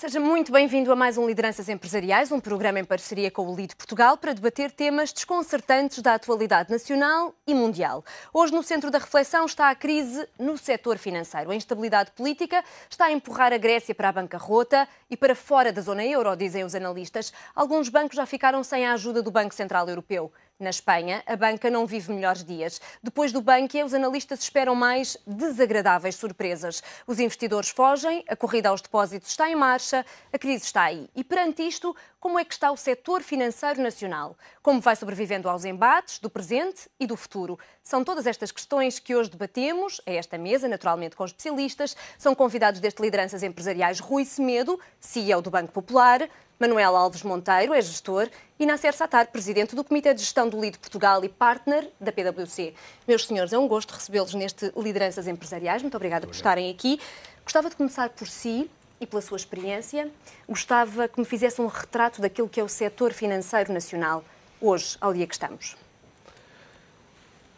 Seja muito bem-vindo a mais um Lideranças Empresariais, um programa em parceria com o LIDE Portugal para debater temas desconcertantes da atualidade nacional e mundial. Hoje, no centro da reflexão, está a crise no setor financeiro. A instabilidade política está a empurrar a Grécia para a bancarrota e para fora da zona euro, dizem os analistas. Alguns bancos já ficaram sem a ajuda do Banco Central Europeu. Na Espanha, a banca não vive melhores dias. Depois do Bankia, os analistas esperam mais desagradáveis surpresas. Os investidores fogem, a corrida aos depósitos está em marcha, a crise está aí. E perante isto, como é que está o setor financeiro nacional? Como vai sobrevivendo aos embates do presente e do futuro? São todas estas questões que hoje debatemos, a esta mesa, naturalmente com especialistas. São convidados deste Lideranças Empresariais Rui Semedo, CEO do Banco Popular, Manuel Alves Monteiro, é gestor, e Nasser Sattar, presidente do Comitê de Gestão do LIDE Portugal e partner da PwC. Meus senhores, é um gosto recebê-los neste Lideranças Empresariais. Muito obrigada por estarem aqui. Gostava de começar por si e pela sua experiência. Gostava que me fizesse um retrato daquilo que é o setor financeiro nacional, hoje, ao dia que estamos.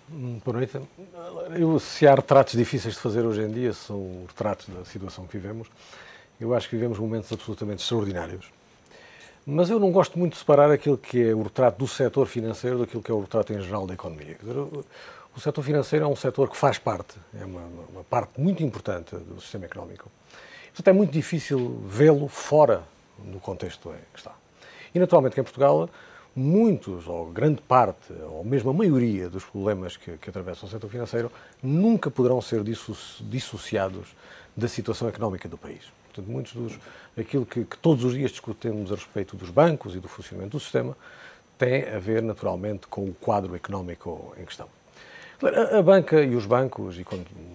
Boa noite. Se há retratos difíceis de fazer hoje em dia, são os retratos da situação que vivemos. Eu acho que vivemos momentos absolutamente extraordinários. Mas eu não gosto muito de separar aquilo que é o retrato do setor financeiro daquilo que é o retrato em geral da economia. O setor financeiro é um setor que faz parte, é uma parte muito importante do sistema económico. Portanto, é muito difícil vê-lo fora do contexto em que está. E, naturalmente, que em Portugal, muitos, ou grande parte, ou mesmo a maioria dos problemas que atravessam o setor financeiro nunca poderão ser dissociados da situação económica do país. Portanto, aquilo que todos os dias discutimos a respeito dos bancos e do funcionamento do sistema tem a ver, naturalmente, com o quadro económico em questão. A banca e os bancos, e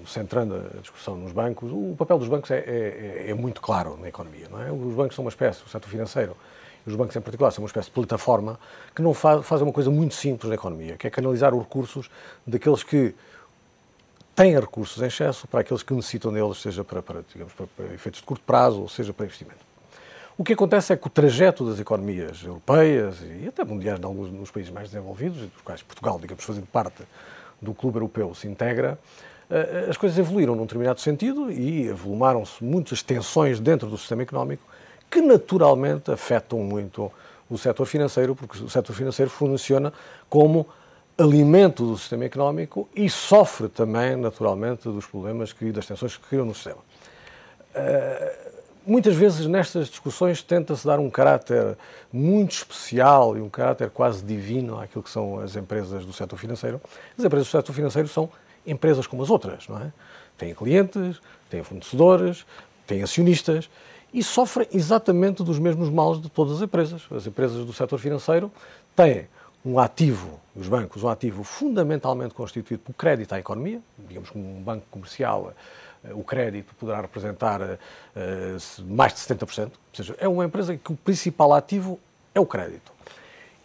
centrando a discussão nos bancos, o papel dos bancos é muito claro na economia, não é? Os bancos são uma espécie, o setor financeiro, e os bancos em particular, são uma espécie de plataforma que não fazem uma coisa muito simples na economia, que é canalizar os recursos daqueles que têm recursos em excesso para aqueles que necessitam deles, seja para efeitos de curto prazo, ou seja para investimento. O que acontece é que o trajeto das economias europeias e até mundiais, em alguns dos países mais desenvolvidos, dos quais Portugal, digamos, fazendo parte do clube europeu, se integra, as coisas evoluíram num determinado sentido e avolumaram-se muitas tensões dentro do sistema económico que naturalmente afetam muito o setor financeiro, porque o setor financeiro funciona como alimento do sistema económico e sofre também, naturalmente, dos problemas e das tensões que criam no sistema. Muitas vezes, nestas discussões, tenta-se dar um caráter muito especial e um caráter quase divino àquilo que são as empresas do setor financeiro. As empresas do setor financeiro são empresas como as outras, não é? Têm clientes, têm fornecedores, têm acionistas e sofrem exatamente dos mesmos males de todas as empresas. As empresas do setor financeiro têm um ativo, os bancos, um ativo fundamentalmente constituído por crédito à economia, digamos como um banco comercial, o crédito poderá representar mais de 70%, ou seja, é uma empresa que o principal ativo é o crédito.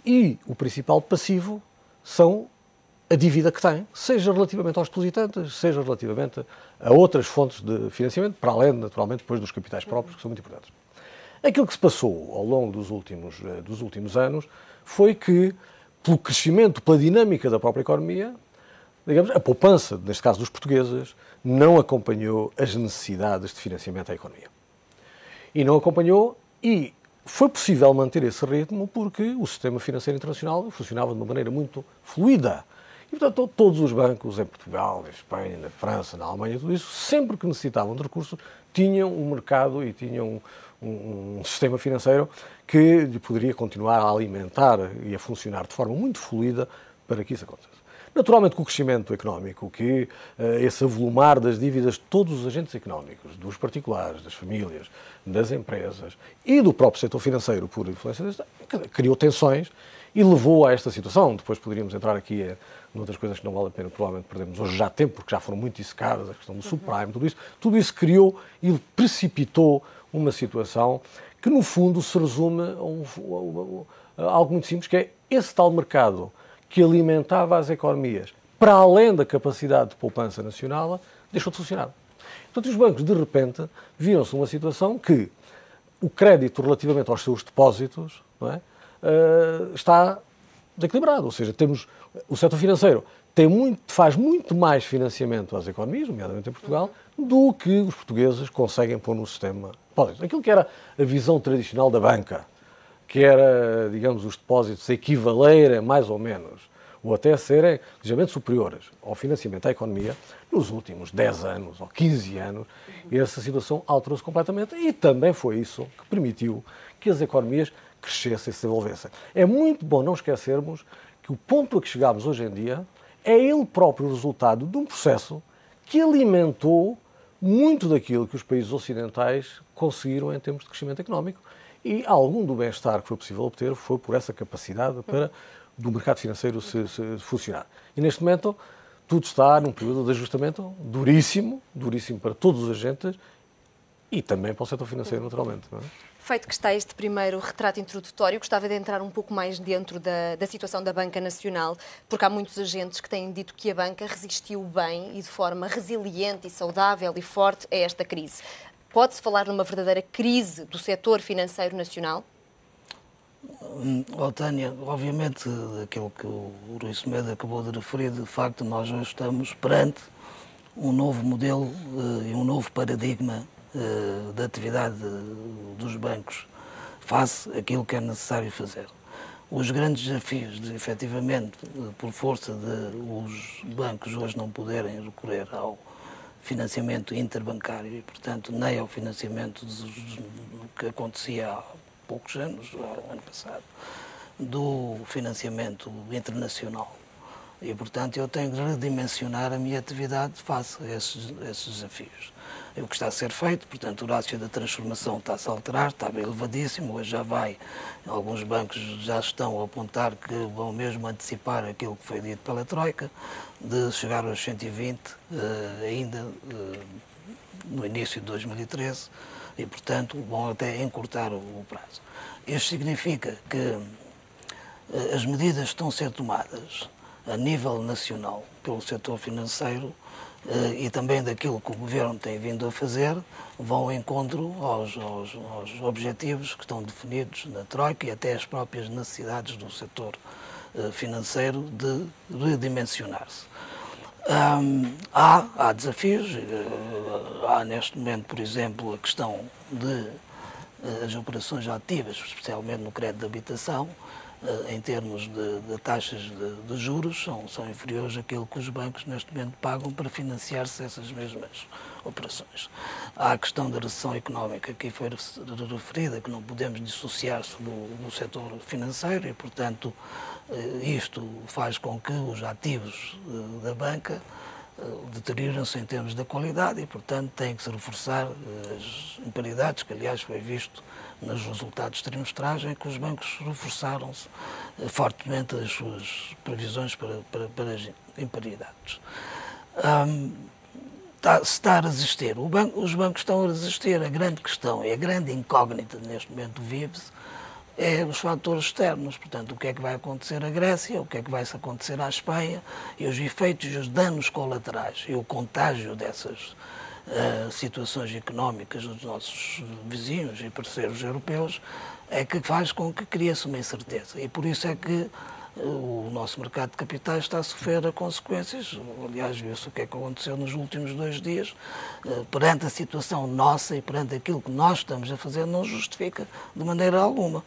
E o principal passivo são a dívida que tem, seja relativamente aos depositantes, seja relativamente a outras fontes de financiamento, para além, naturalmente, depois dos capitais próprios, que são muito importantes. Aquilo que se passou ao longo dos últimos anos foi que, pelo crescimento, pela dinâmica da própria economia, digamos, a poupança, neste caso dos portugueses, não acompanhou as necessidades de financiamento à economia. E não acompanhou, e foi possível manter esse ritmo porque o sistema financeiro internacional funcionava de uma maneira muito fluida. E, portanto, todos os bancos em Portugal, na Espanha, na França, na Alemanha, tudo isso, sempre que necessitavam de recursos, tinham um mercado e tinham um sistema financeiro que poderia continuar a alimentar e a funcionar de forma muito fluida para que isso acontecesse. Naturalmente, com o crescimento económico, que esse avolumar das dívidas de todos os agentes económicos, dos particulares, das famílias, das empresas e do próprio setor financeiro, por influência deste, criou tensões e levou a esta situação. Depois poderíamos entrar aqui noutras coisas que não vale a pena, provavelmente perdemos hoje já tempo, porque já foram muito dissecadas, a questão do subprime, tudo isso criou e precipitou uma situação que, no fundo, se resume a algo muito simples, que é esse tal mercado que alimentava as economias, para além da capacidade de poupança nacional, deixou de funcionar. Portanto, os bancos, de repente, viram-se numa situação que o crédito relativamente aos seus depósitos, não é, está desequilibrado. Ou seja, o setor financeiro faz muito mais financiamento às economias, nomeadamente em Portugal, do que os portugueses conseguem pôr no sistema. Aquilo que era a visão tradicional da banca, que era, digamos, os depósitos equivalerem mais ou menos, ou até serem ligeiramente superiores ao financiamento à economia, nos últimos 10 anos ou 15 anos, essa situação alterou-se completamente e também foi isso que permitiu que as economias crescessem e se desenvolvessem. É muito bom não esquecermos que o ponto a que chegámos hoje em dia é ele próprio o resultado de um processo que alimentou muito daquilo que os países ocidentais conseguiram em termos de crescimento económico e algum do bem-estar que foi possível obter foi por essa capacidade do mercado financeiro se funcionar. E neste momento tudo está num período de ajustamento duríssimo, duríssimo para todos os agentes e também para o setor financeiro, naturalmente. Não é? Feito que está este primeiro retrato introdutório, gostava de entrar um pouco mais dentro da situação da Banca Nacional, porque há muitos agentes que têm dito que a banca resistiu bem e de forma resiliente e saudável e forte a esta crise. Pode-se falar numa verdadeira crise do setor financeiro nacional? Tânia, obviamente, aquilo que o Rui Semedo acabou de referir, de facto, nós hoje estamos perante um novo modelo e um novo paradigma da atividade dos bancos face àquilo que é necessário fazer. Os grandes desafios de, efetivamente, por força de os bancos hoje não poderem recorrer ao financiamento interbancário e, portanto, nem ao financiamento do que acontecia há poucos anos, ao ano passado, do financiamento internacional. E, portanto, eu tenho de redimensionar a minha atividade face a esses desafios. É o que está a ser feito, portanto, o rácio da transformação está-se a alterar, está bem elevadíssimo, hoje já vai, alguns bancos já estão a apontar que vão mesmo antecipar aquilo que foi dito pela Troika, de chegar aos 120 ainda no início de 2013 e, portanto, vão até encurtar o prazo. Isto significa que as medidas que estão a ser tomadas a nível nacional pelo setor financeiro e também daquilo que o Governo tem vindo a fazer, vão ao encontro aos objetivos que estão definidos na Troika e até as próprias necessidades do setor financeiro de redimensionar-se. Há desafios, há neste momento, por exemplo, a questão de as operações ativas, especialmente no crédito de habitação, em termos de taxas de juros, são inferiores àquilo que os bancos neste momento pagam para financiar-se essas mesmas operações. Há a questão da recessão económica que foi referida, que não podemos dissociar-se do setor financeiro e, portanto, isto faz com que os ativos da banca deterioram-se em termos da qualidade e, portanto, tem que se reforçar as imparidades, que aliás foi visto nos resultados trimestrais, em que os bancos reforçaram-se fortemente as suas previsões para as imparidades. Se está a resistir, os bancos estão a resistir, a grande questão e a grande incógnita neste momento vive-se é os fatores externos, portanto, o que é que vai acontecer à Grécia, o que é que vai acontecer à Espanha e os efeitos e os danos colaterais e o contágio dessas situações económicas dos nossos vizinhos e parceiros europeus é que faz com que crie-se uma incerteza e por isso é que o nosso mercado de capitais está a sofrer consequências. Aliás, viu-se o que é que aconteceu nos últimos 2 dias. Perante a situação nossa e perante aquilo que nós estamos a fazer, não justifica de maneira alguma.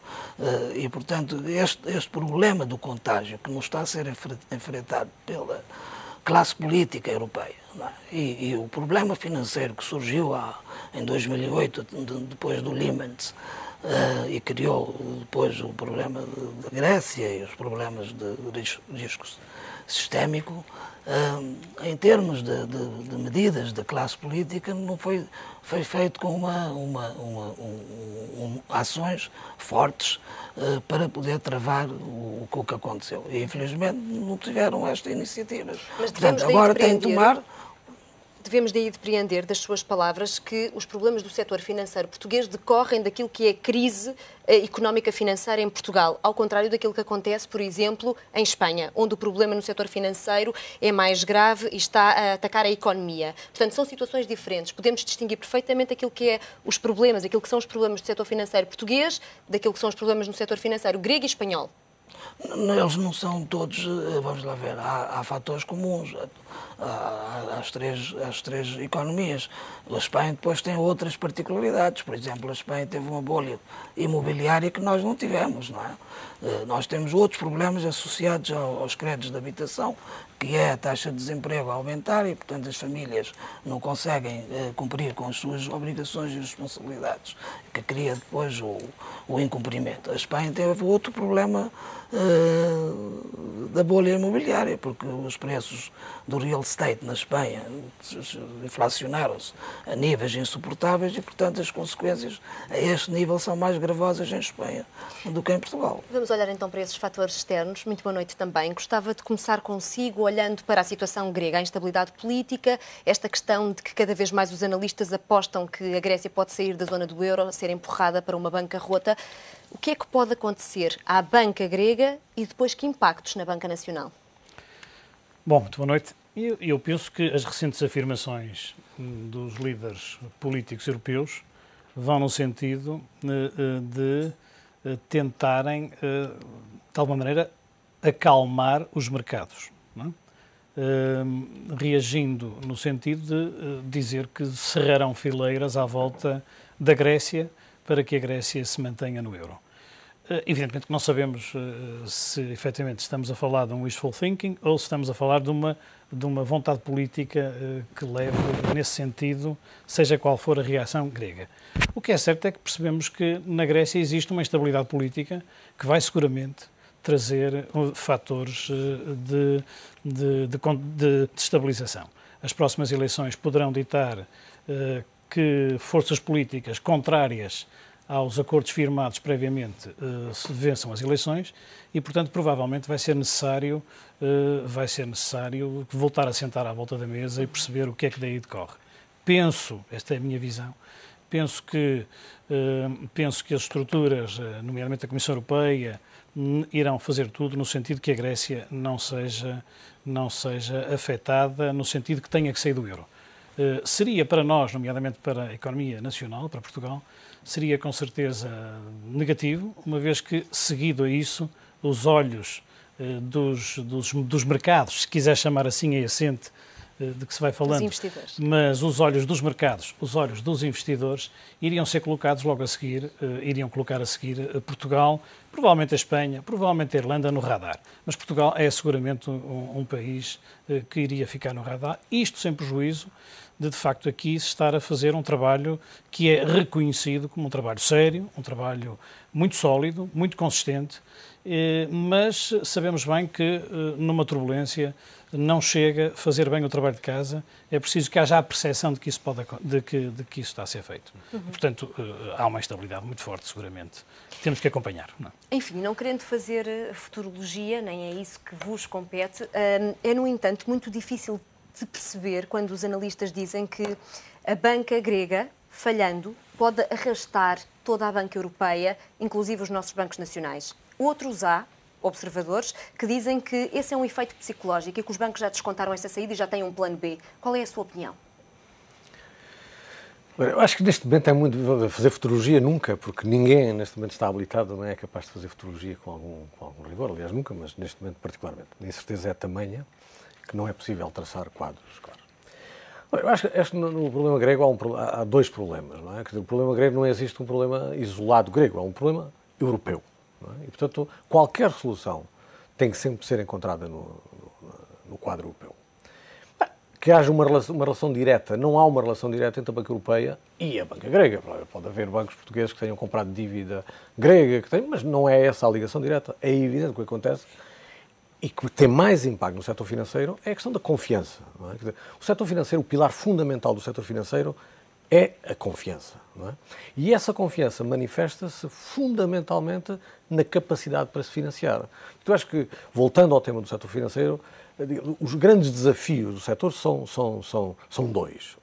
E, portanto, este problema do contágio que nos está a ser enfrentado pela classe política europeia, não é? E o problema financeiro que surgiu em 2008, depois do Lehman, e criou depois o problema da Grécia e os problemas de risco sistémico, em termos de medidas da classe política, não foi feito com ações fortes para poder travar o que aconteceu. E, infelizmente, não tiveram esta iniciativa. Mas portanto, agora tem de tomar... Devemos daí depreender das suas palavras que os problemas do setor financeiro português decorrem daquilo que é a crise económica financeira em Portugal, ao contrário daquilo que acontece, por exemplo, em Espanha, onde o problema no setor financeiro é mais grave e está a atacar a economia. Portanto, são situações diferentes. Podemos distinguir perfeitamente aquilo que é os problemas, aquilo que são os problemas do setor financeiro português, daquilo que são os problemas no setor financeiro grego e espanhol. Eles não são todos, vamos lá ver, há fatores comuns às três economias. A Espanha depois tem outras particularidades. Por exemplo, a Espanha teve uma bolha imobiliária que nós não tivemos, não é? Nós temos outros problemas associados aos créditos de habitação, que é a taxa de desemprego a aumentar e, portanto, as famílias não conseguem cumprir com as suas obrigações e responsabilidades, que cria depois o incumprimento. A Espanha teve outro problema da bolha imobiliária, porque os preços do real estate na Espanha inflacionaram-se a níveis insuportáveis e, portanto, as consequências a este nível são mais gravosas em Espanha do que em Portugal. Vamos olhar então para esses fatores externos. Muito boa noite também. Gostava de começar consigo olhando para a situação grega, a instabilidade política, esta questão de que cada vez mais os analistas apostam que a Grécia pode sair da zona do euro, ser empurrada para uma bancarrota. O que é que pode acontecer à banca grega e depois que impactos na banca nacional? Bom, muito boa noite. Eu penso que as recentes afirmações dos líderes políticos europeus vão no sentido de tentarem, de alguma maneira, acalmar os mercados, não é? Reagindo no sentido de dizer que cerrarão fileiras à volta da Grécia para que a Grécia se mantenha no euro. Evidentemente que não sabemos se efetivamente estamos a falar de um wishful thinking ou se estamos a falar de uma vontade política que leve nesse sentido, seja qual for a reação grega. O que é certo é que percebemos que na Grécia existe uma instabilidade política que vai seguramente trazer fatores de estabilização. As próximas eleições poderão ditar que forças políticas contrárias aos acordos firmados previamente se vençam as eleições e, portanto, provavelmente vai ser necessário voltar a sentar à volta da mesa e perceber o que é que daí decorre. Esta é a minha visão, penso que as estruturas, nomeadamente a Comissão Europeia, irão fazer tudo no sentido que a Grécia não seja afetada, no sentido que tenha que sair do euro. Seria para nós, nomeadamente para a economia nacional, para Portugal, seria com certeza negativo, uma vez que, seguido a isso, os olhos dos mercados, se quiser chamar assim a assente de que se vai falando, mas os olhos dos mercados, os olhos dos investidores, iriam ser colocados logo a seguir, iriam colocar a seguir Portugal, provavelmente a Espanha, provavelmente a Irlanda no radar. Mas Portugal é seguramente um país que iria ficar no radar, isto sem prejuízo de facto aqui se estar a fazer um trabalho que é reconhecido como um trabalho sério, um trabalho muito sólido, muito consistente, mas sabemos bem que numa turbulência não chega a fazer bem o trabalho de casa, é preciso que haja a percepção de que isso está a ser feito. Portanto, há uma instabilidade muito forte, seguramente. Temos que acompanhar. Não? Enfim, não querendo fazer futurologia, nem é isso que vos compete, é, no entanto, muito difícil de perceber quando os analistas dizem que a banca grega, falhando, pode arrastar toda a banca europeia, inclusive os nossos bancos nacionais. Outros observadores, que dizem que esse é um efeito psicológico e que os bancos já descontaram essa saída e já têm um plano B. Qual é a sua opinião? Eu acho que neste momento é muito fazer futurologia nunca, porque ninguém neste momento está habilitado, não é capaz de fazer futurologia com algum rigor, aliás nunca, mas neste momento particularmente. A incerteza é tamanha que não é possível traçar quadros, claro. Eu acho que no problema grego há dois problemas, não é? O problema grego não existe um problema isolado grego, é um problema europeu. Não é? E, portanto, qualquer solução tem que sempre ser encontrada no quadro europeu. Que haja uma relação direta, não há uma relação direta entre a banca europeia e a banca grega. Pode haver bancos portugueses que tenham comprado dívida grega, mas não é essa a ligação direta. É evidente que o que acontece e que tem mais impacto no setor financeiro é a questão da confiança. Não é? Quer dizer, o setor financeiro, o pilar fundamental do setor financeiro é a confiança. Não é? E essa confiança manifesta-se fundamentalmente na capacidade para se financiar. Então, acho que, voltando ao tema do setor financeiro, os grandes desafios do setor são dois.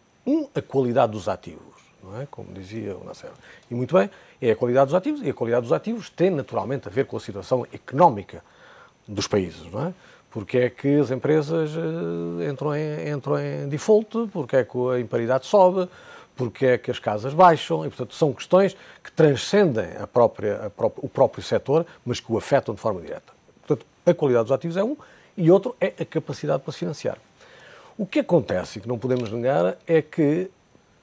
A qualidade dos ativos, não é? Como dizia o Nasser. E muito bem, é a qualidade dos ativos, e a qualidade dos ativos tem naturalmente a ver com a situação económica dos países, não é? Porque é que as empresas entram em default, porque é que a imparidade sobe, porque é que as casas baixam, e portanto são questões que transcendem o próprio setor, mas que o afetam de forma direta. A qualidade dos ativos é um, e outro é a capacidade para se financiar. O que acontece, e que não podemos negar, é que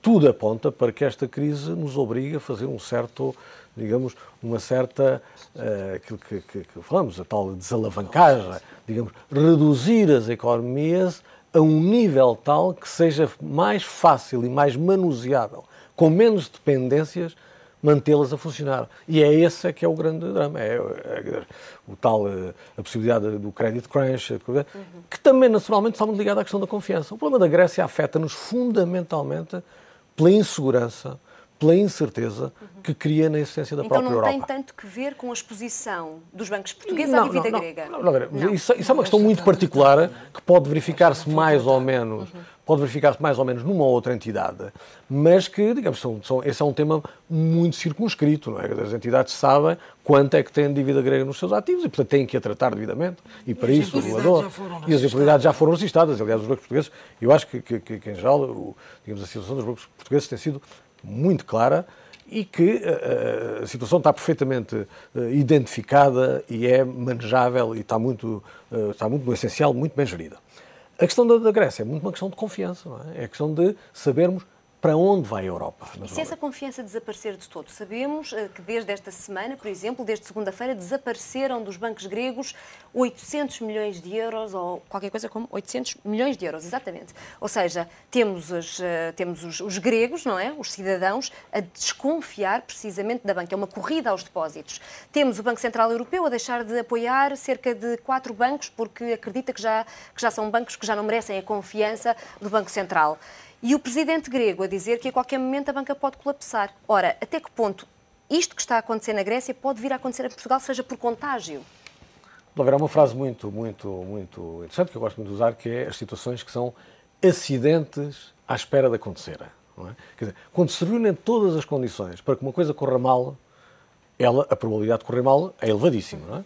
tudo aponta para que esta crise nos obrigue a fazer um certo, digamos, uma certa, aquilo que falamos, a tal desalavancagem, digamos, reduzir as economias a um nível tal que seja mais fácil e mais manuseável, com menos dependências, mantê-las a funcionar. E é esse que é o grande drama. O tal, a possibilidade do credit crunch, que também naturalmente está muito ligado à questão da confiança. O problema da Grécia afeta-nos fundamentalmente pela insegurança, pela incerteza que cria na existência da própria Europa. Então não tem tanto que ver com a exposição dos bancos portugueses à dívida grega? Não. Isso é uma questão muito particular que pode verificar-se mais ou menos, numa outra entidade, mas que, digamos, esse é um tema muito circunscrito, não é? As entidades sabem quanto é que têm dívida grega nos seus ativos e, portanto, têm que a tratar devidamente. E para isso o regulador... E as impunidades já foram registadas. Aliás, os bancos portugueses, eu acho que em geral, digamos, a situação dos bancos portugueses tem sido muito clara e que a situação está perfeitamente identificada e é manejável e está muito no essencial, muito bem gerida. A questão da Grécia é muito uma questão de confiança, não é? É a questão de sabermos para onde vai a Europa. E se essa confiança desaparecer de todo? Sabemos que desde esta semana, por exemplo, desde segunda-feira, desapareceram dos bancos gregos 800 milhões de euros, ou qualquer coisa como 800 milhões de euros, exatamente. Ou seja, temos os gregos, não é? Os cidadãos, a desconfiar precisamente da banca. É uma corrida aos depósitos. Temos o Banco Central Europeu a deixar de apoiar cerca de 4 bancos, porque acredita que já são bancos que já não merecem a confiança do Banco Central. E o presidente grego a dizer que a qualquer momento a banca pode colapsar. Ora, até que ponto isto que está a acontecer na Grécia pode vir a acontecer em Portugal, seja por contágio? Haverá uma frase muito interessante que eu gosto muito de usar, que é as situações que são acidentes à espera de acontecerem. Não é? Quer dizer, quando se reúnem todas as condições para que uma coisa corra mal, a probabilidade de correr mal é elevadíssima. Não é?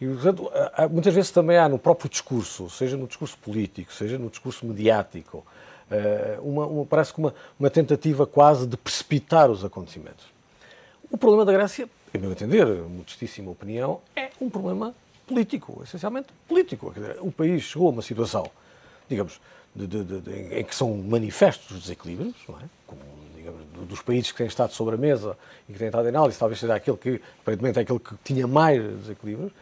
E, portanto, muitas vezes também há no próprio discurso, seja no discurso político, seja no discurso mediático, parece que uma tentativa quase de precipitar os acontecimentos. O problema da Grécia, a meu entender, modestíssima opinião, é um problema político, essencialmente político. Quer dizer, o país chegou a uma situação, digamos, em que são manifestos os desequilíbrios, não é? Como, digamos, dos países que têm estado sobre a mesa e que têm estado em análise, talvez seja aquele que, aparentemente, é aquele que tinha mais desequilíbrios,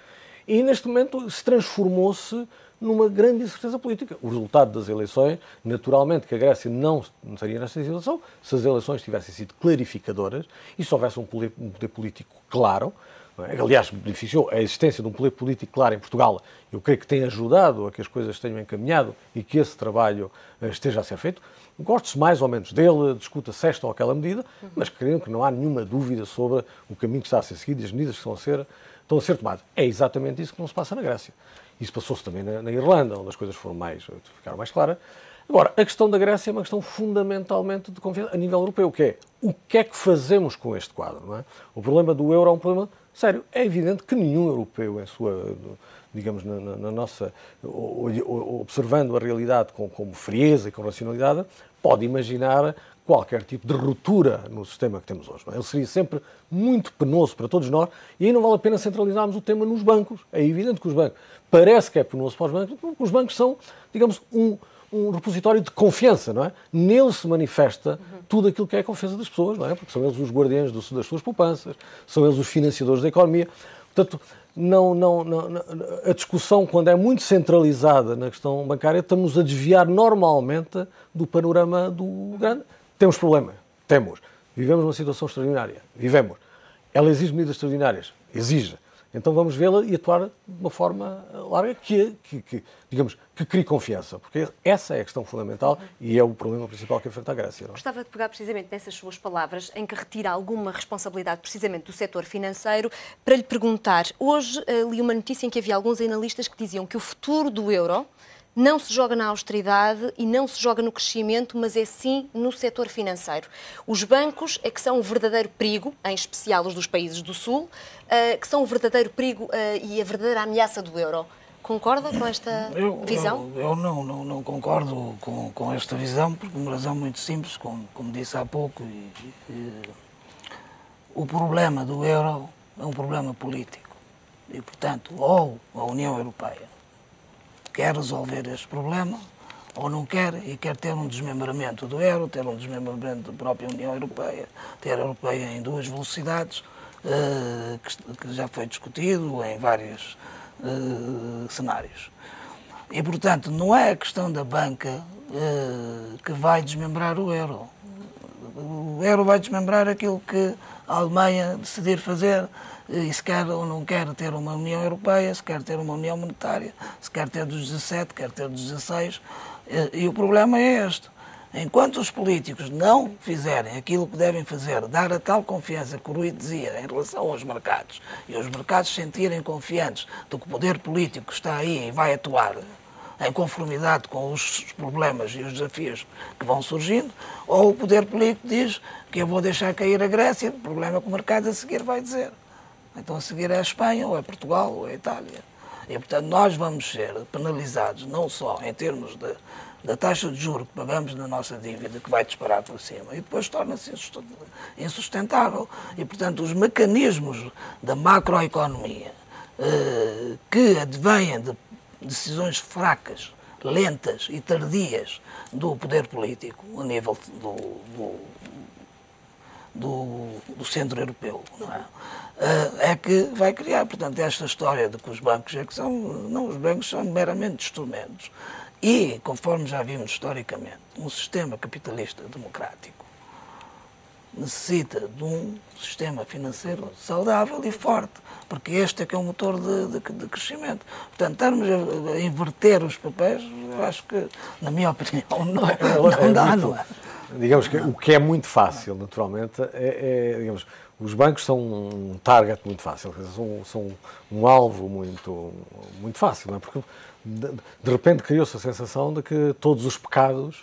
e neste momento se transformou-se numa grande incerteza política. O resultado das eleições, naturalmente que a Grécia não estaria nesta situação se as eleições tivessem sido clarificadoras e se houvesse um poder político claro. Aliás, beneficiou a existência de um poder político claro em Portugal. Eu creio que tem ajudado a que as coisas tenham encaminhado e que esse trabalho esteja a ser feito. Gosto-se mais ou menos dele, discuta-se esta ou aquela medida, mas creio que não há nenhuma dúvida sobre o caminho que está a ser seguido e as medidas que estão a ser tomadas. É exatamente isso que não se passa na Grécia. Isso passou-se também na Irlanda, onde as coisas ficaram mais claras. Agora, a questão da Grécia é uma questão fundamentalmente de confiança a nível europeu, que é o que é que fazemos com este quadro, não é? O problema do euro é um problema sério. É evidente que nenhum europeu, digamos, na nossa, observando a realidade com frieza e com racionalidade, pode imaginar qualquer tipo de ruptura no sistema que temos hoje. Não é? Ele seria sempre muito penoso para todos nós e aí não vale a pena centralizarmos o tema nos bancos. É evidente que os bancos, parece que é penoso para os bancos, porque os bancos são, digamos, um repositório de confiança, não é? Nele se manifesta tudo aquilo que é a confiança das pessoas, não é? Porque são eles os guardiães das suas poupanças, são eles os financiadores da economia. Portanto, a discussão, quando é muito centralizada na questão bancária, estamos a desviar normalmente do panorama do grande. Temos problema? Temos. Vivemos uma situação extraordinária? Vivemos. Ela exige medidas extraordinárias? Exige. Então vamos vê-la e atuar de uma forma larga que crie confiança, porque essa é a questão fundamental e é o problema principal que enfrenta a Grécia. Não? Gostava de pegar precisamente nessas suas palavras, em que retira alguma responsabilidade precisamente do setor financeiro, para lhe perguntar, hoje li uma notícia em que havia alguns analistas que diziam que o futuro do euro não se joga na austeridade e não se joga no crescimento, mas é sim no setor financeiro. Os bancos é que são o verdadeiro perigo, em especial os dos países do Sul, que são o verdadeiro perigo e a verdadeira ameaça do euro. Concorda com esta visão? Eu não concordo com esta visão, por uma razão muito simples, como disse há pouco. O problema do euro é um problema político. E, portanto, ou a União Europeia quer resolver este problema, ou não quer, e quer ter um desmembramento do euro, ter um desmembramento da própria União Europeia, ter a Europeia em duas velocidades, que já foi discutido em vários cenários. E, portanto, não é a questão da banca que vai desmembrar o euro. O euro vai desmembrar aquilo que a Alemanha decidir fazer, e se quer ou não quer ter uma União Europeia, se quer ter uma União Monetária, se quer ter dos 17, quer ter dos 16. E o problema é este. Enquanto os políticos não fizerem aquilo que devem fazer, dar a tal confiança que o Rui dizia em relação aos mercados, e os mercados sentirem confiantes de que o poder político está aí e vai atuar em conformidade com os problemas e os desafios que vão surgindo, ou o poder político diz que eu vou deixar cair a Grécia, o problema é que o mercado a seguir vai dizer. Então a seguir é a Espanha, ou é Portugal, ou é a Itália. E, portanto, nós vamos ser penalizados não só em termos da taxa de juros que pagamos na nossa dívida, que vai disparar para cima, e depois torna-se insustentável. E, portanto, os mecanismos da macroeconomia que advêm de decisões fracas, lentas e tardias do poder político a nível do centro europeu, não é que vai criar. Portanto, esta história de que os bancos os bancos são meramente instrumentos. E, conforme já vimos historicamente, um sistema capitalista democrático necessita de um sistema financeiro saudável e forte, porque este é que é o motor de crescimento. Portanto, estarmos a inverter os papéis, eu acho que, na minha opinião, não dá, não é? Digamos que o que é muito fácil, naturalmente, digamos, os bancos são um target muito fácil, são um alvo muito fácil, não é? Porque de repente criou-se a sensação de que todos os pecados,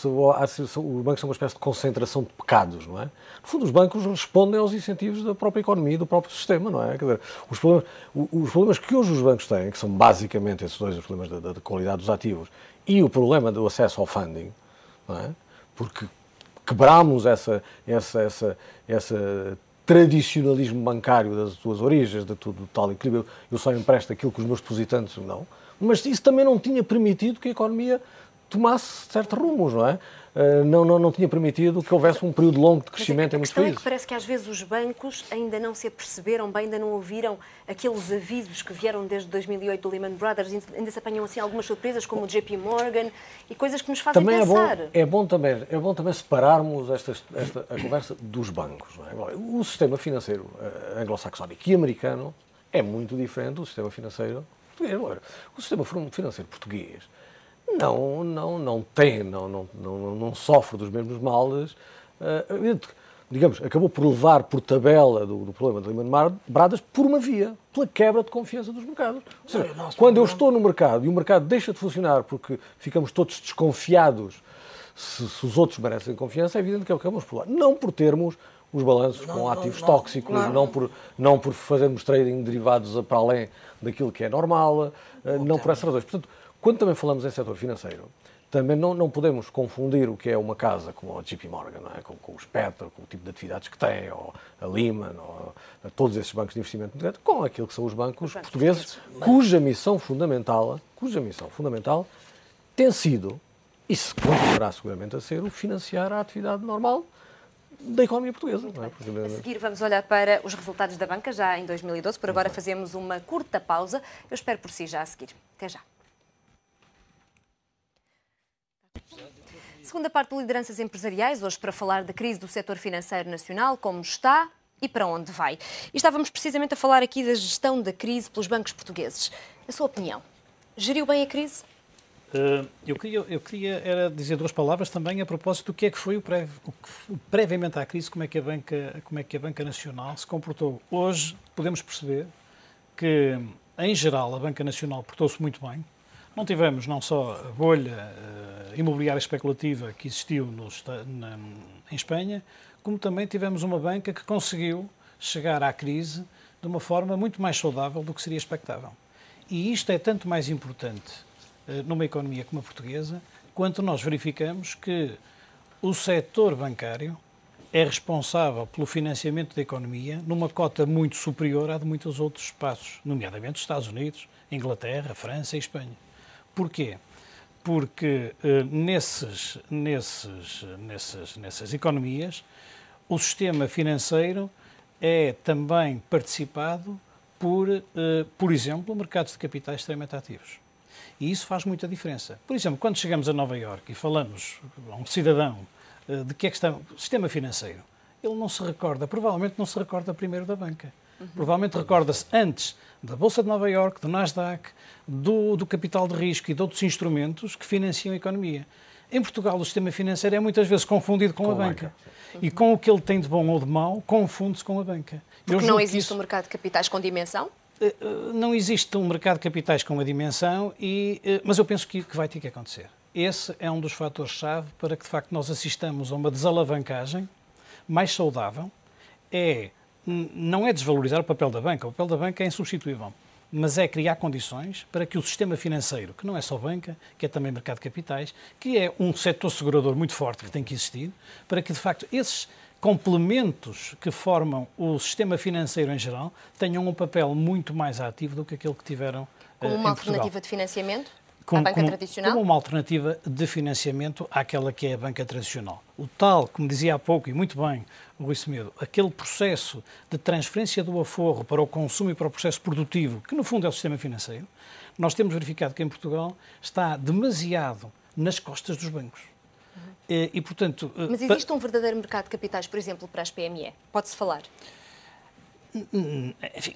os bancos são uma espécie de concentração de pecados, não é? No fundo, os bancos respondem aos incentivos da própria economia e do próprio sistema, não é? Quer dizer, os problemas que hoje os bancos têm, que são basicamente esses dois, os problemas da qualidade dos ativos e o problema do acesso ao funding, não é? Porque quebramos esse tradicionalismo bancário das suas origens, do tal equilíbrio, eu só empresto aquilo que os meus depositantes não, mas isso também não tinha permitido que a economia tomasse certos rumos, não é? Não tinha permitido que houvesse um período longo de crescimento em muitos países. A questão é que parece que às vezes os bancos ainda não se aperceberam bem, ainda não ouviram aqueles avisos que vieram desde 2008 do Lehman Brothers, ainda se apanham assim algumas surpresas como o JP Morgan e coisas que nos fazem também pensar. É bom também separarmos a conversa dos bancos, não é? O sistema financeiro anglo-saxónico e americano é muito diferente do sistema financeiro português. O sistema financeiro português não sofre dos mesmos males. Digamos, acabou por levar por tabela do problema de Lehman Brothers por uma via, pela quebra de confiança dos mercados. Ou seja, quando eu estou no mercado e o mercado deixa de funcionar porque ficamos todos desconfiados se os outros merecem confiança, é evidente que acabamos por lá. Não por termos os balanços com ativos tóxicos, claro. não por fazermos trading de derivados para além daquilo que é normal, não por essas razões. Portanto, quando também falamos em setor financeiro, também não podemos confundir o que é uma casa como a JP Morgan, não é? com o Spectre, com o tipo de atividades que tem, ou a Lehman, ou a todos esses bancos de investimento direto, com aquilo que são os bancos portugueses, cuja missão fundamental tem sido, e se continuará seguramente a ser, o financiar a atividade normal da economia portuguesa. Não é? Porque... A seguir vamos olhar para os resultados da banca, já em 2012. Por agora fazemos uma curta pausa. Eu espero por si já a seguir. Até já. Segunda parte do Lideranças Empresariais, hoje para falar da crise do setor financeiro nacional, como está e para onde vai. E estávamos precisamente a falar aqui da gestão da crise pelos bancos portugueses. A sua opinião, geriu bem a crise? Eu queria era dizer duas palavras também a propósito do que é que foi previamente à crise, como é que a Banca Nacional se comportou. Hoje podemos perceber que, em geral, a Banca Nacional portou-se muito bem. Não tivemos não só a bolha imobiliária especulativa que existiu em Espanha, como também tivemos uma banca que conseguiu chegar à crise de uma forma muito mais saudável do que seria expectável. E isto é tanto mais importante numa economia como a portuguesa, quanto nós verificamos que o setor bancário é responsável pelo financiamento da economia numa cota muito superior à de muitos outros espaços, nomeadamente os Estados Unidos, Inglaterra, França e Espanha. Porquê? Porque nessas economias o sistema financeiro é também participado por exemplo, mercados de capitais extremamente ativos. E isso faz muita diferença. Por exemplo, quando chegamos a Nova Iorque e falamos a um cidadão de que é que está o sistema financeiro, ele não se recorda, provavelmente não se recorda primeiro da banca. Provavelmente recorda-se antes da Bolsa de Nova Iorque, do Nasdaq, do capital de risco e de outros instrumentos que financiam a economia. Em Portugal, o sistema financeiro é muitas vezes confundido com a banca. E com o que ele tem de bom ou de mau, confunde-se com a banca. Porque não existe um mercado de capitais com dimensão? Não existe um mercado de capitais com uma dimensão, mas eu penso que vai ter que acontecer. Esse é um dos fatores-chave para que, de facto, nós assistamos a uma desalavancagem mais saudável. Não é desvalorizar o papel da banca. O papel da banca é insubstituível. Mas é criar condições para que o sistema financeiro, que não é só banca, que é também mercado de capitais, que é um setor segurador muito forte que tem que existir, para que, de facto, esses complementos que formam o sistema financeiro em geral tenham um papel muito mais ativo do que aquele que tiveram como uma alternativa de financiamento à banca tradicional? Como uma alternativa de financiamento àquela que é a banca tradicional. O tal, como dizia há pouco, e muito bem, o Rui Semedo, aquele processo de transferência do aforro para o consumo e para o processo produtivo, que no fundo é o sistema financeiro, nós temos verificado que em Portugal está demasiado nas costas dos bancos. E, portanto, mas existe um verdadeiro mercado de capitais, por exemplo, para as PME? Pode-se falar? Enfim,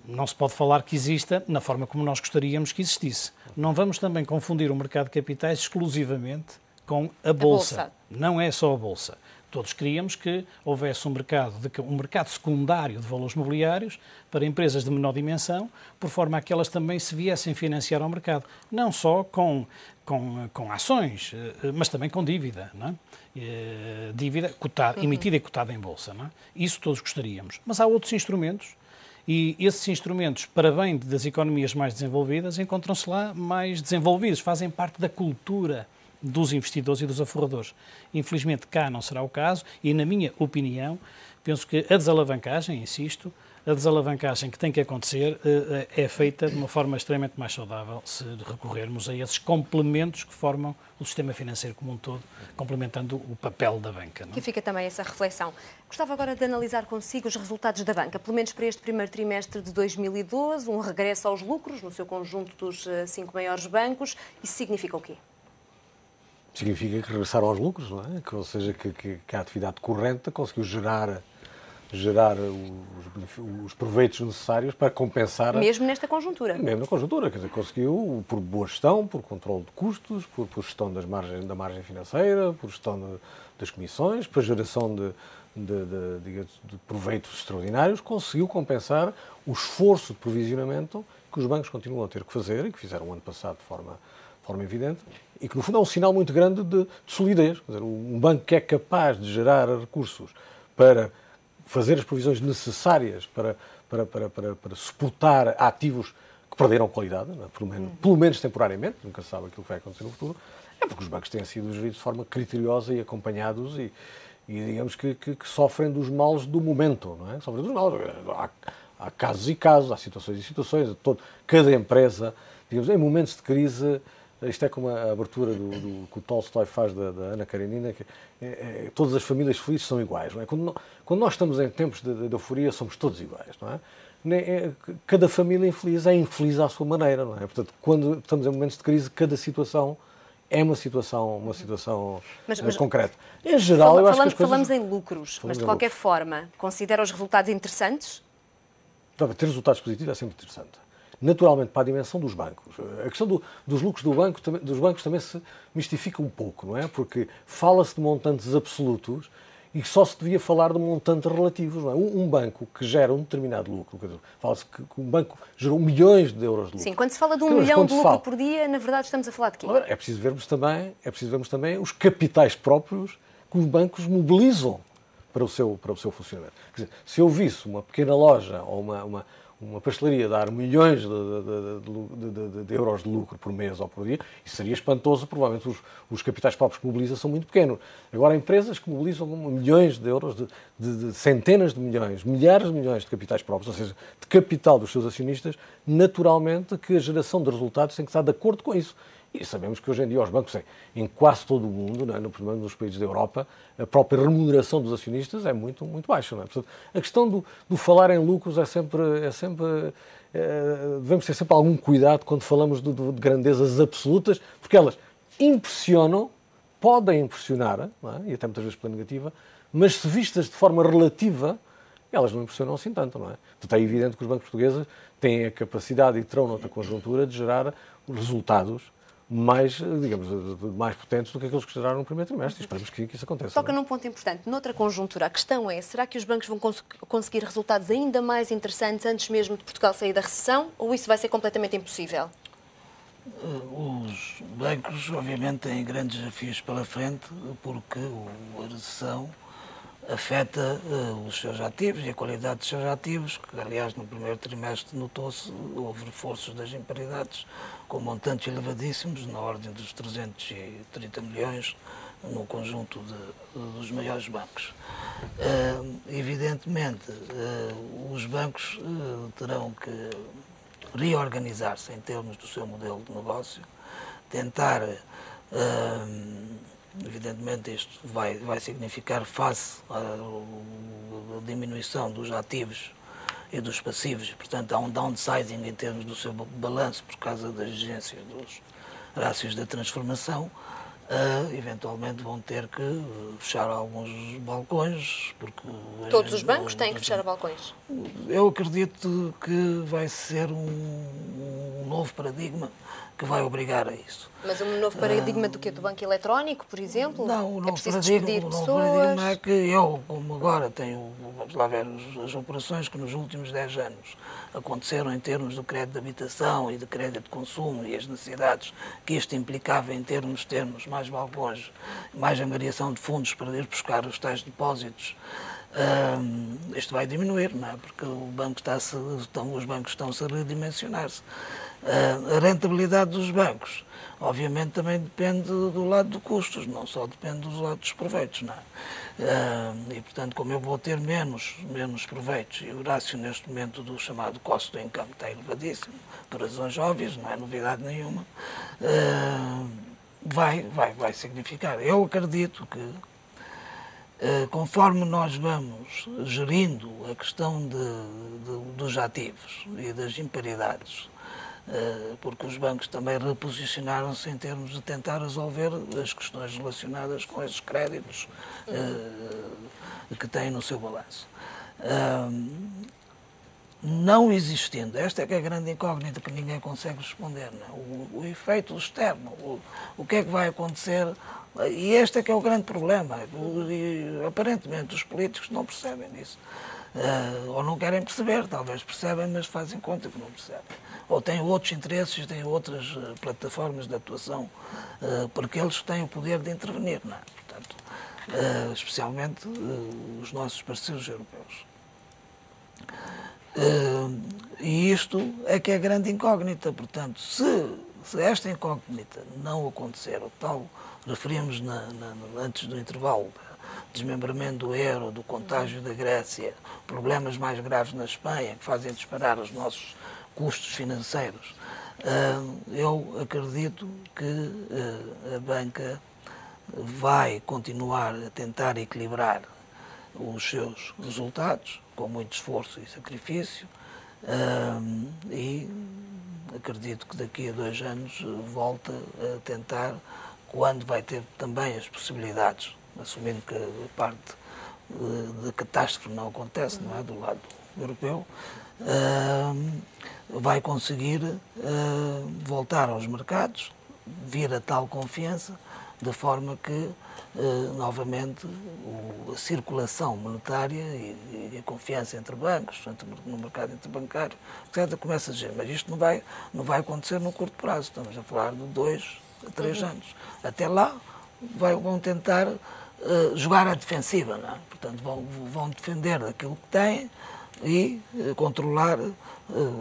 não se pode falar que exista na forma como nós gostaríamos que existisse. Não vamos também confundir o mercado de capitais exclusivamente com a Bolsa. Não é só a Bolsa. Todos queríamos que houvesse um mercado secundário de valores mobiliários para empresas de menor dimensão, por forma a que elas também se viessem financiar ao mercado. Não só com ações, mas também com dívida. Não é? Dívida emitida e cotada em Bolsa. Não é? Isso todos gostaríamos. Mas há outros instrumentos, e esses instrumentos, para bem das economias mais desenvolvidas, encontram-se lá mais desenvolvidos, fazem parte da cultura dos investidores e dos aforradores. Infelizmente, cá não será o caso e, na minha opinião, penso que a desalavancagem, insisto, a desalavancagem que tem que acontecer é feita de uma forma extremamente mais saudável se recorrermos a esses complementos que formam o sistema financeiro como um todo, complementando o papel da banca. Não é? Que fica também essa reflexão. Gostava agora de analisar consigo os resultados da banca, pelo menos para este primeiro trimestre de 2012, um regresso aos lucros no seu conjunto dos 5 maiores bancos. Isso significa o quê? Significa que regressaram aos lucros, não é? Ou seja, que a atividade corrente conseguiu gerar os proveitos necessários para compensar... Mesmo nesta conjuntura? Mesmo na conjuntura, quer dizer, conseguiu por boa gestão, por controle de custos, por gestão da margem financeira, por gestão das comissões, por geração de proveitos extraordinários, conseguiu compensar o esforço de provisionamento que os bancos continuam a ter que fazer e que fizeram o ano passado de forma evidente, e que no fundo é um sinal muito grande de solidez. Quer dizer, um banco que é capaz de gerar recursos para fazer as provisões necessárias para suportar ativos que perderam qualidade, não é? Pelo menos temporariamente, nunca se sabe aquilo que vai acontecer no futuro, é porque os bancos têm sido geridos de forma criteriosa e acompanhados e digamos que sofrem dos males do momento, não é? Sofrem dos males. Há casos e casos, há situações e situações. Cada empresa, digamos, em momentos de crise, isto é como a abertura que o Tolstói faz da Ana Karenina, que todas as famílias felizes são iguais. Não é? Quando nós estamos em tempos de euforia, somos todos iguais. Não é? Cada família infeliz é infeliz à sua maneira. Não é? Portanto, quando estamos em momentos de crise, cada situação é uma situação mas concreta. Em geral, eu acho que as coisas... Falamos em lucros, mas de qualquer forma, considera os resultados interessantes? Ter resultados positivos é sempre interessante. Naturalmente, para a dimensão dos bancos. A questão dos lucros dos bancos também se mistifica um pouco, não é? Porque fala-se de montantes absolutos e só se devia falar de montantes relativos, não é? Um banco que gera um determinado lucro, fala-se que um banco gerou milhões de euros de lucro. Sim, quando se fala de 1 milhão de lucro por dia, na verdade estamos a falar de quê? É preciso vermos também os capitais próprios que os bancos mobilizam para o seu funcionamento. Quer dizer, se eu visse uma pequena loja ou uma pastelaria dar milhões de euros de lucro por mês ou por dia, isso seria espantoso. Provavelmente os capitais próprios que mobilizam são muito pequenos. Agora, empresas que mobilizam milhões de euros, de centenas de milhões, milhares de milhões de capitais próprios, ou seja, de capital dos seus acionistas, naturalmente que a geração de resultados tem que estar de acordo com isso. E sabemos que hoje em dia os bancos, em quase todo o mundo, não é? Principalmente nos países da Europa, a própria remuneração dos acionistas é muito, muito baixa. Não é? Portanto, a questão do falar em lucros devemos ter sempre algum cuidado quando falamos de grandezas absolutas, porque elas impressionam, podem impressionar, não é? E até muitas vezes pela negativa, mas se vistas de forma relativa, elas não impressionam assim tanto, não é? Portanto, é evidente que os bancos portugueses têm a capacidade e terão noutra conjuntura de gerar resultados mais, digamos, mais potentes do que aqueles que geraram no primeiro trimestre. E esperamos que isso aconteça. Toca num ponto importante. Noutra conjuntura, a questão é, será que os bancos vão conseguir resultados ainda mais interessantes antes mesmo de Portugal sair da recessão, ou isso vai ser completamente impossível? Os bancos, obviamente, têm grandes desafios pela frente, porque a recessão afeta os seus ativos e a qualidade dos seus ativos, que, aliás, no primeiro trimestre notou-se, houve reforços das imparidades com montantes elevadíssimos, na ordem dos 330 milhões, no conjunto dos maiores bancos. Evidentemente, os bancos terão que reorganizar-se em termos do seu modelo de negócio, tentar... Evidentemente, isto vai significar, face à diminuição dos ativos e dos passivos, portanto, há um downsizing em termos do seu balanço por causa das exigências dos rácios da transformação. Eventualmente vão ter que fechar alguns balcões, porque... Todos os bancos têm que fechar balcões? Eu acredito que vai ser um novo paradigma que vai obrigar a isso. Mas um novo paradigma do quê? Do banco eletrónico, por exemplo? Não, o é novo preciso despedir pessoas? É que eu, como agora tenho, vamos lá ver, as operações que nos últimos 10 anos aconteceram em termos do crédito de habitação e de crédito de consumo e as necessidades que isto implicava em termos mais balcões, mais angariação de fundos para ir buscar os tais depósitos, isto vai diminuir, não é? Porque os bancos estão-se a redimensionar-se. A rentabilidade dos bancos, obviamente, também depende do lado dos custos, não só depende do lado dos proveitos, não é? E, portanto, como eu vou ter menos proveitos, e o rácio neste momento do chamado cost to income está elevadíssimo, por razões óbvias, não é novidade nenhuma, vai significar. Eu acredito que, conforme nós vamos gerindo a questão dos ativos e das imparidades, porque os bancos também reposicionaram-se em termos de tentar resolver as questões relacionadas com esses créditos que têm no seu balanço. Não existindo, esta é que é a grande incógnita que ninguém consegue responder, não é? O efeito externo, o que é que vai acontecer, e este é que é o grande problema, e, aparentemente os políticos não percebem isso, ou não querem perceber, talvez percebem, mas fazem conta que não percebem, ou têm outros interesses, têm outras plataformas de atuação, porque eles têm o poder de intervenir, não é? Portanto, especialmente os nossos parceiros europeus. E isto é que é a grande incógnita. Portanto, se esta incógnita não acontecer, o tal referimos antes do intervalo, desmembramento do euro, do contágio da Grécia, problemas mais graves na Espanha que fazem disparar os nossos custos financeiros, eu acredito que a banca vai continuar a tentar equilibrar os seus resultados, com muito esforço e sacrifício, e acredito que daqui a 2 anos volta a tentar, quando vai ter também as possibilidades, assumindo que a parte de catástrofe não acontece, não é, do lado europeu, vai conseguir voltar aos mercados, vir a tal confiança, de forma que, novamente, a circulação monetária e a confiança entre bancos, no mercado interbancário, etc., começa a gerar. Mas isto não vai acontecer no curto prazo. Estamos a falar de 2 a 3 anos. Até lá, vão tentar jogar à defensiva, não é? Portanto, vão defender aquilo que têm, e controlar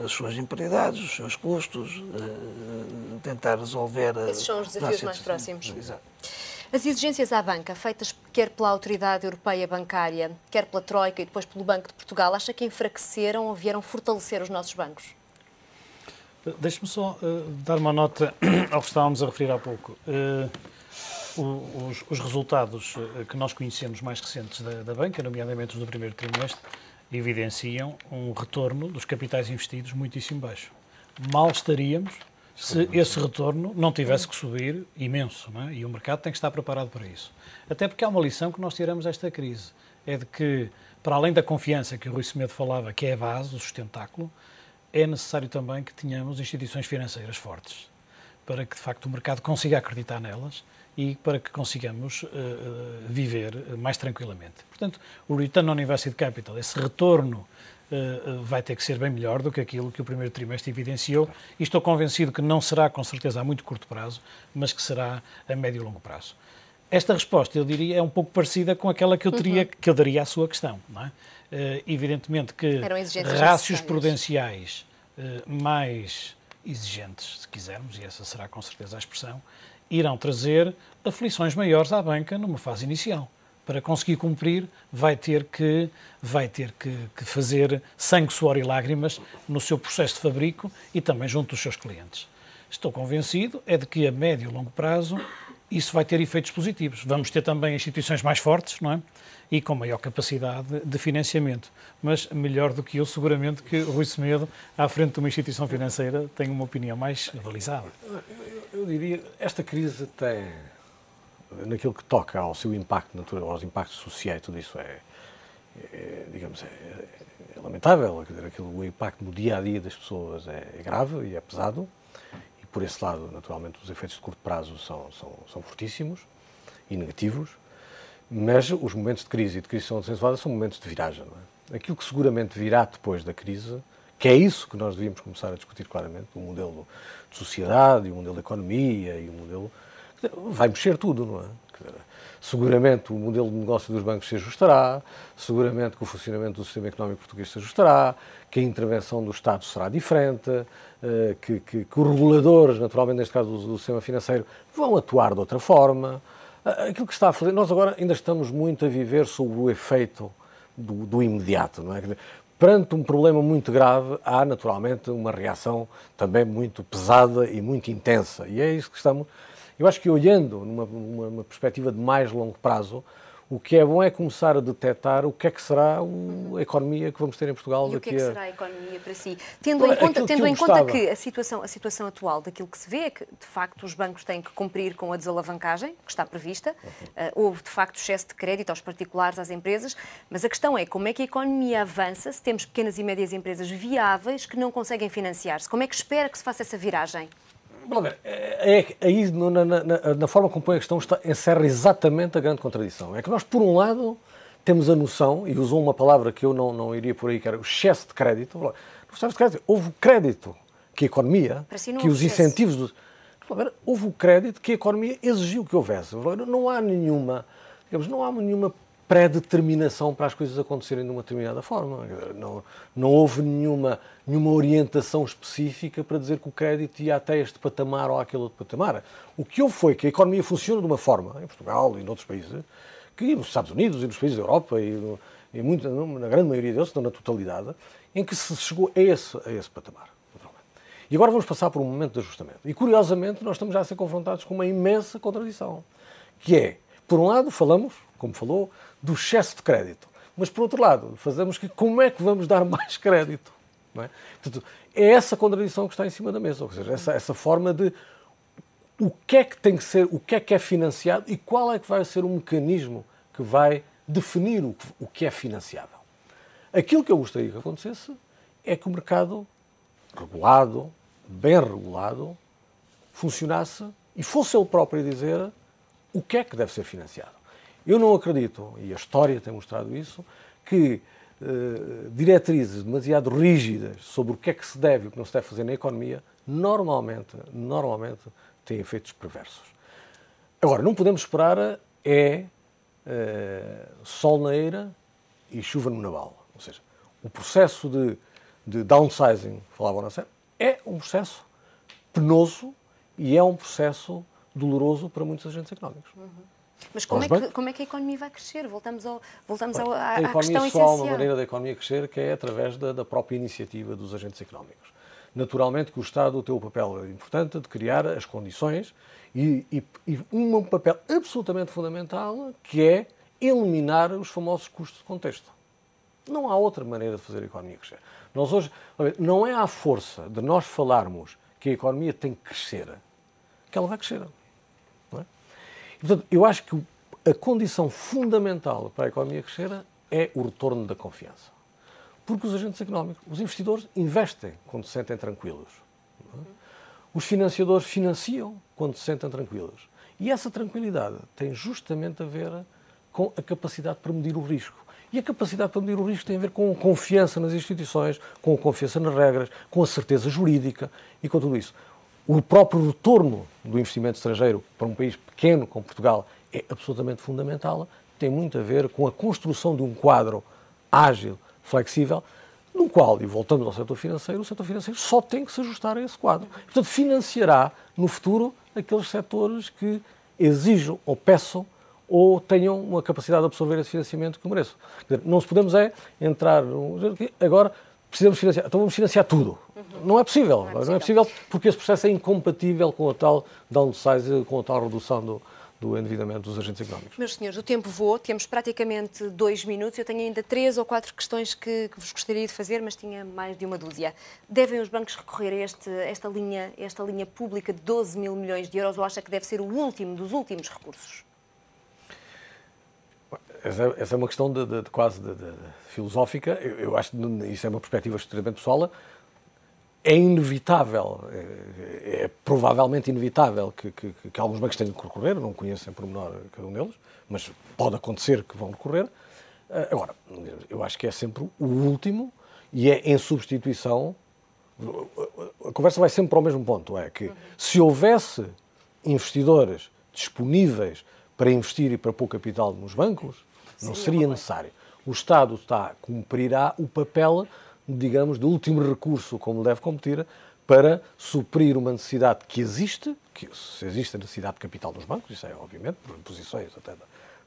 as suas imprioridades, os seus custos, tentar resolver... Esses são os desafios mais próximos. Exato. As exigências à banca, feitas quer pela Autoridade Europeia Bancária, quer pela Troika e depois pelo Banco de Portugal, acha que enfraqueceram ou vieram fortalecer os nossos bancos? Deixe-me só dar uma nota ao que estávamos a referir há pouco. Os resultados que nós conhecemos mais recentes da banca, nomeadamente os do primeiro trimestre, evidenciam um retorno dos capitais investidos muitíssimo baixo. Mal estaríamos se esse retorno não tivesse que subir imenso, não é? E o mercado tem que estar preparado para isso. Até porque há uma lição que nós tiramos desta crise, é de que, para além da confiança que o Rui Semedo falava, que é a base, o sustentáculo, é necessário também que tenhamos instituições financeiras fortes, para que, de facto, o mercado consiga acreditar nelas e para que consigamos viver mais tranquilamente. Portanto, o Return on Invested Capital, esse retorno, vai ter que ser bem melhor do que aquilo que o primeiro trimestre evidenciou, e estou convencido que não será, com certeza, a muito curto prazo, mas que será a médio e longo prazo. Esta resposta, eu diria, é um pouco parecida com aquela que eu daria à sua questão, não é? Evidentemente que rácios prudenciais mais exigentes, se quisermos, e essa será com certeza a expressão, irão trazer aflições maiores à banca numa fase inicial. Para conseguir cumprir, vai ter que fazer sangue, suor e lágrimas no seu processo de fabrico e também junto dos seus clientes. Estou convencido de que a médio e longo prazo isso vai ter efeitos positivos. Vamos ter também instituições mais fortes, não é? E com maior capacidade de financiamento. Mas melhor do que eu, seguramente que o Rui Semedo, à frente de uma instituição financeira, tem uma opinião mais avalizada. Eu diria, esta crise tem, naquilo que toca ao seu impacto natural, aos impactos sociais, tudo isso é lamentável. Quer dizer, o impacto no dia-a-dia das pessoas é grave e é pesado. E, por esse lado, naturalmente, os efeitos de curto prazo são fortíssimos e negativos. Mas os momentos de crise e de crise acentuada são momentos de viragem. Não é? Aquilo que seguramente virá depois da crise, que é isso que nós devíamos começar a discutir claramente, o modelo de sociedade, o modelo de economia e o modelo... Vai mexer tudo, não é? Seguramente o modelo de negócio dos bancos se ajustará, seguramente que o funcionamento do sistema económico português se ajustará, que a intervenção do Estado será diferente, que os reguladores, naturalmente neste caso do sistema financeiro, vão atuar de outra forma. Aquilo que está a fazer, nós agora ainda estamos muito a viver sob o efeito do imediato, não é? Quer dizer, perante um problema muito grave, há naturalmente uma reação também muito pesada e muito intensa. E é isso que estamos... Eu acho que olhando numa perspectiva de mais longo prazo, o que é bom é começar a detectar o que é que será a economia que vamos ter em Portugal daqui a... E o que é que será a economia para si? Tendo em conta que a situação atual daquilo que se vê é que, de facto, os bancos têm que cumprir com a desalavancagem que está prevista. Houve, de facto, excesso de crédito aos particulares, às empresas, mas a questão é como é que a economia avança se temos pequenas e médias empresas viáveis que não conseguem financiar-se? Como é que espera que se faça essa viragem? Aí, na forma como põe a questão, encerra exatamente a grande contradição. É que nós, por um lado, temos a noção, e usou uma palavra que eu não iria por aí, que era o excesso de crédito. No excesso de crédito, houve o crédito que a economia, que os incentivos... Houve o crédito que a economia exigiu que houvesse. Não há nenhuma pré-determinação para as coisas acontecerem de uma determinada forma. Não houve nenhuma orientação específica para dizer que o crédito ia até este patamar ou àquele outro patamar. O que houve foi que a economia funciona de uma forma, em Portugal e noutros países, que nos Estados Unidos e nos países da Europa, na grande maioria deles, não na totalidade, em que se chegou a esse patamar. E agora vamos passar por um momento de ajustamento. E, curiosamente, nós estamos já a ser confrontados com uma imensa contradição, que é, por um lado, falamos, como falou, do excesso de crédito. Mas, por outro lado, fazemos que como é que vamos dar mais crédito? Não é? Portanto, é essa contradição que está em cima da mesa. Ou seja, essa forma de o que é que tem que ser, o que é financiado e qual é que vai ser o mecanismo que vai definir o que é financiável. Aquilo que eu gostaria que acontecesse é que o mercado regulado, bem regulado, funcionasse e fosse ele próprio a dizer o que é que deve ser financiado. Eu não acredito, e a história tem mostrado isso, que diretrizes demasiado rígidas sobre o que é que se deve e o que não se deve fazer na economia, normalmente têm efeitos perversos. Agora, não podemos esperar sol na eira e chuva no naval. Ou seja, o processo de downsizing, falavam na série, é um processo penoso e é um processo doloroso para muitos agentes económicos. Mas como é que a economia vai crescer? Voltamos à questão economia essencial. só há uma maneira da economia crescer, que é através da própria iniciativa dos agentes económicos. Naturalmente que o Estado tem o papel importante de criar as condições e um papel absolutamente fundamental, que é eliminar os famosos custos de contexto. Não há outra maneira de fazer a economia crescer. Nós hoje, não é à força de nós falarmos que a economia tem que crescer, que ela vai crescer. Não é? E, portanto, eu acho que a condição fundamental para a economia crescer é o retorno da confiança. Porque os agentes económicos, os investidores, investem quando se sentem tranquilos. Não é? Os financiadores financiam quando se sentem tranquilos. E essa tranquilidade tem justamente a ver com a capacidade para medir o risco. E a capacidade para medir o risco tem a ver com a confiança nas instituições, com a confiança nas regras, com a certeza jurídica e com tudo isso. O próprio retorno do investimento estrangeiro para um país pequeno como Portugal é absolutamente fundamental. Tem muito a ver com a construção de um quadro ágil, flexível, no qual, e voltamos ao setor financeiro, o setor financeiro só tem que se ajustar a esse quadro. Portanto, financiará no futuro aqueles setores que exijam ou peçam ou tenham uma capacidade de absorver esse financiamento que mereçam. Quer dizer, não se podemos entrar agora precisamos financiar, então vamos financiar tudo. Não é possível. Não é possível porque esse processo é incompatível com a tal downsize, com a tal redução do endividamento dos agentes económicos. Meus senhores, o tempo voa, temos praticamente 2 minutos. Eu tenho ainda 3 ou 4 questões que vos gostaria de fazer, mas tinha mais de uma dúzia. Devem os bancos recorrer a esta linha pública de 12 mil milhões de euros ou acha que deve ser o último dos últimos recursos? Essa é uma questão quase filosófica. Eu acho que isso é uma perspectiva extremamente pessoal. É inevitável, é provavelmente inevitável que alguns bancos tenham que recorrer, não conheço em pormenor cada um deles, mas pode acontecer que vão recorrer. Agora, eu acho que é sempre o último e é em substituição. A conversa vai sempre para o mesmo ponto, é que se houvesse investidores disponíveis para investir e para pôr capital nos bancos, não seria necessário. O Estado cumprirá o papel, digamos, de último recurso, como deve competir, para suprir uma necessidade que existe, que se existe a necessidade de capital dos bancos, isso é obviamente, por posições até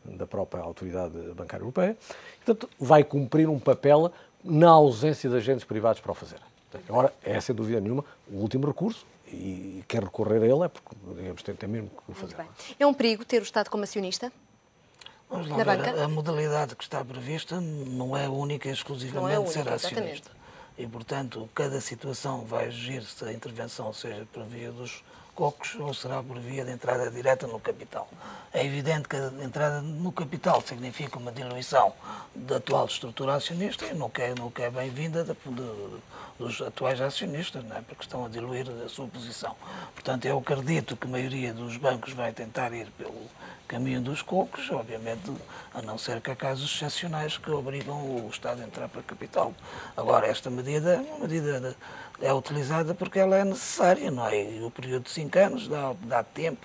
da própria Autoridade Bancária Europeia, portanto, vai cumprir um papel na ausência de agentes privados para o fazer. Agora, é sem dúvida nenhuma o último recurso e quem recorrer a ele é porque, digamos, tem mesmo que o fazer. É um perigo ter o Estado como acionista? Vamos lá ver, a modalidade que está prevista não é única e exclusivamente ser acionista. E, portanto, cada situação vai exigir se a intervenção seja por via dos cocos ou será por via de entrada direta no capital. É evidente que a entrada no capital significa uma diluição da atual estrutura acionista e não é bem-vinda dos atuais acionistas, não é? Porque estão a diluir a sua posição. Portanto, eu acredito que a maioria dos bancos vai tentar ir pelo caminho dos cocos, obviamente, a não ser que há casos excepcionais que obrigam o Estado a entrar para capital. Agora, esta medida é utilizada porque ela é necessária, não é? E o período de 5 anos dá tempo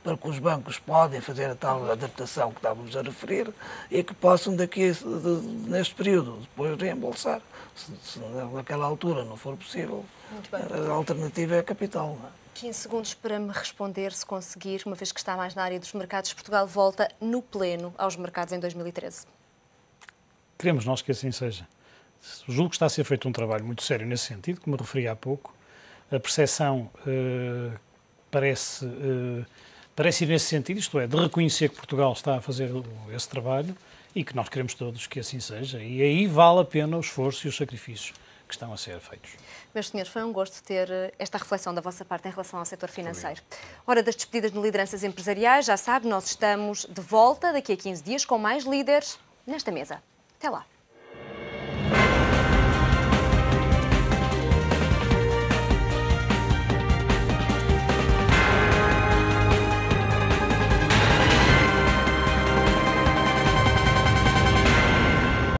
para que os bancos podem fazer a tal adaptação que estávamos a referir e que possam neste período, depois reembolsar. Se naquela altura não for possível, a alternativa é a capital, não é? 15 segundos para me responder, se conseguir, uma vez que está mais na área dos mercados. Portugal volta no pleno aos mercados em 2013. Queremos nós que assim seja. Julgo que está a ser feito um trabalho muito sério nesse sentido, como eu referi há pouco. A percepção parece ir nesse sentido, isto é, de reconhecer que Portugal está a fazer esse trabalho e que nós queremos todos que assim seja. E aí vale a pena o esforço e os sacrifícios que estão a ser feitos. Meus senhores, foi um gosto ter esta reflexão da vossa parte em relação ao setor financeiro. Hora das despedidas de lideranças empresariais, já sabe, nós estamos de volta daqui a 15 dias com mais líderes nesta mesa. Até lá.